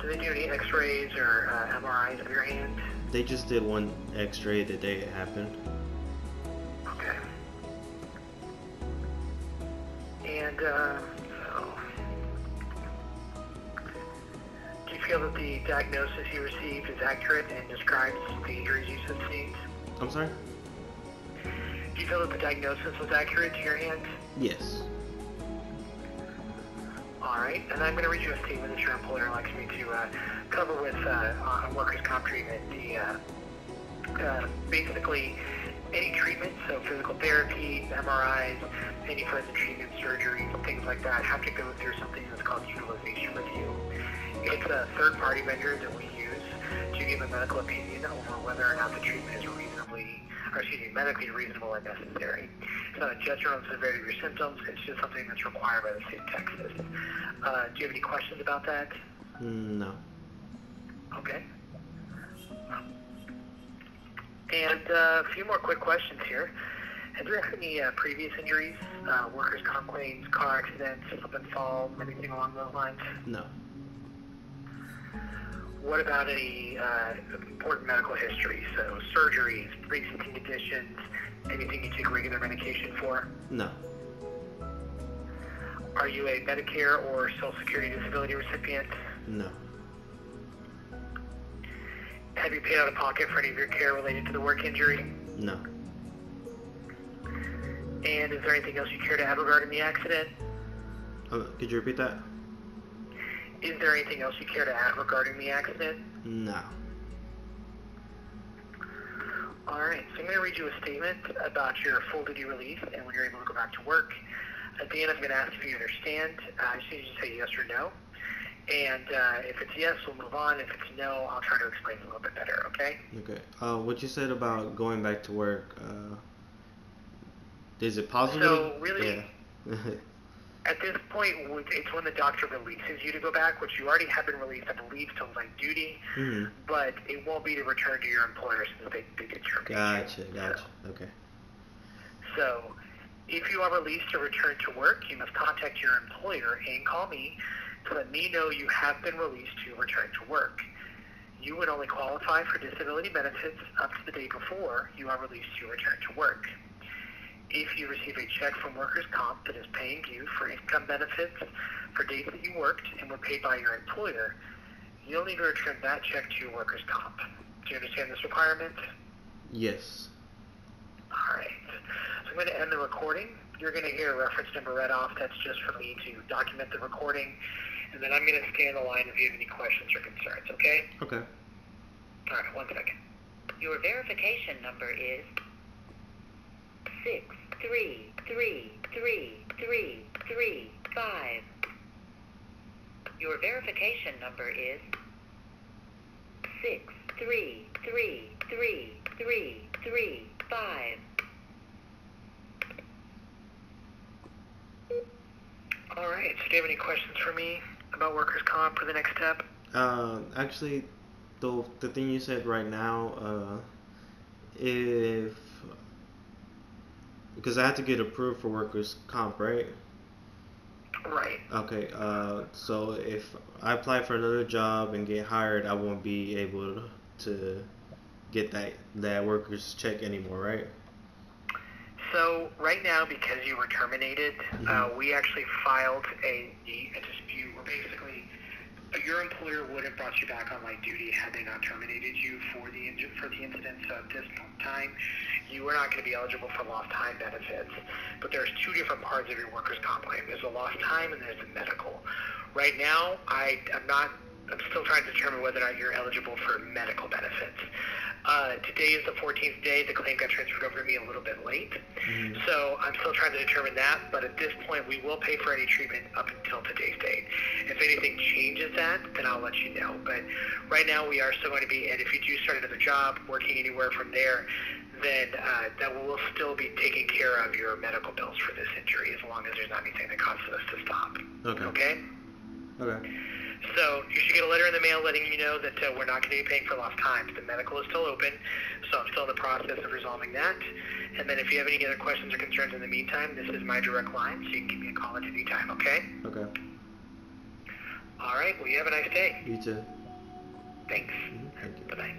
Do they do any X-rays or MRIs of your hand? They just did one X-ray the day it happened. Okay. And do you feel that the diagnosis you received is accurate and describes the injuries you sustained? I'm sorry? Do you feel that the diagnosis was accurate to your hand? Yes. Alright, and I'm going to read you a statement that your employer likes me to cover with on workers' comp treatment. Basically, any treatment, so physical therapy, MRIs, any further treatment, surgeries, things like that, have to go through something that's called utilization review. It's a third-party vendor that we use to give a medical opinion over whether or not the treatment is medically reasonable and necessary. It's not a judgment on the severity of your symptoms. It's just something that's required by the state of Texas. Do you have any questions about that? No. Okay. And a few more quick questions here. Have you had any previous injuries, workers' comp claims, car accidents, slip and fall, anything along those lines? No. What about any important medical history? So surgeries, pre-existing conditions, anything you take regular medication for? No. Are you a Medicare or Social Security disability recipient? No. Have you paid out of pocket for any of your care related to the work injury? No. And is there anything else you care to add regarding the accident? Could you repeat that? Is there anything else you care to add regarding the accident? No. Alright, so I'm going to read you a statement about your full duty release and when you're able to go back to work. At the end, I'm going to ask if you understand. I just need you to say yes or no. And if it's yes, we'll move on. If it's no, I'll try to explain it a little bit better, okay? Okay. What you said about going back to work, is it possible? So, really, yeah. at this point, it's when the doctor releases you to go back, which you already have been released, I believe, to light duty, but it won't be to return to your employer since they did terminate you. Gotcha. Okay. So, if you are released to return to work, you must contact your employer and call me to let me know you have been released to return to work. You would only qualify for disability benefits up to the day before you are released to return to work. If you receive a check from workers' comp that is paying you for income benefits for days that you worked and were paid by your employer, you'll need to return that check to your workers' comp. Do you understand this requirement? Yes. All right. So I'm going to end the recording. You're going to hear a reference number read off. That's just for me to document the recording. And then I'm going to stay on the line if you have any questions or concerns, okay? Okay. All right, 1 second. Your verification number is 633335. Your verification number is 633335. All right, so do you have any questions for me about workers' comp for the next step? Actually, the thing you said right now, because I have to get approved for workers' comp, right? Right. Okay, so if I apply for another job and get hired, I won't be able to get that workers' check anymore, right? So right now, because you were terminated, we actually filed a dispute where basically your employer would have brought you back on light duty had they not terminated you for the incident. So at this time, you are not going to be eligible for lost time benefits. But there's two different parts of your workers' comp claim. There's the lost time and there's the medical. Right now, I'm still trying to determine whether or not you're eligible for medical benefits. Today is the 14th day. The claim got transferred over to me a little bit late. So I'm still trying to determine that. But at this point, we will pay for any treatment up until today's date. If anything changes that, then I'll let you know. But right now, we are still going to be, and if you do start another job, working anywhere from there, then that will still be taking care of your medical bills for this injury as long as there's not anything that causes us to stop. Okay? Okay. So you should get a letter in the mail letting you know that we're not going to be paying for lost time. The medical is still open, so I'm still in the process of resolving that. And then if you have any other questions or concerns in the meantime, this is my direct line, so you can give me a call at any time, okay? Okay. All right. Well, you have a nice day. You too. Thanks. Thank you. Bye-bye.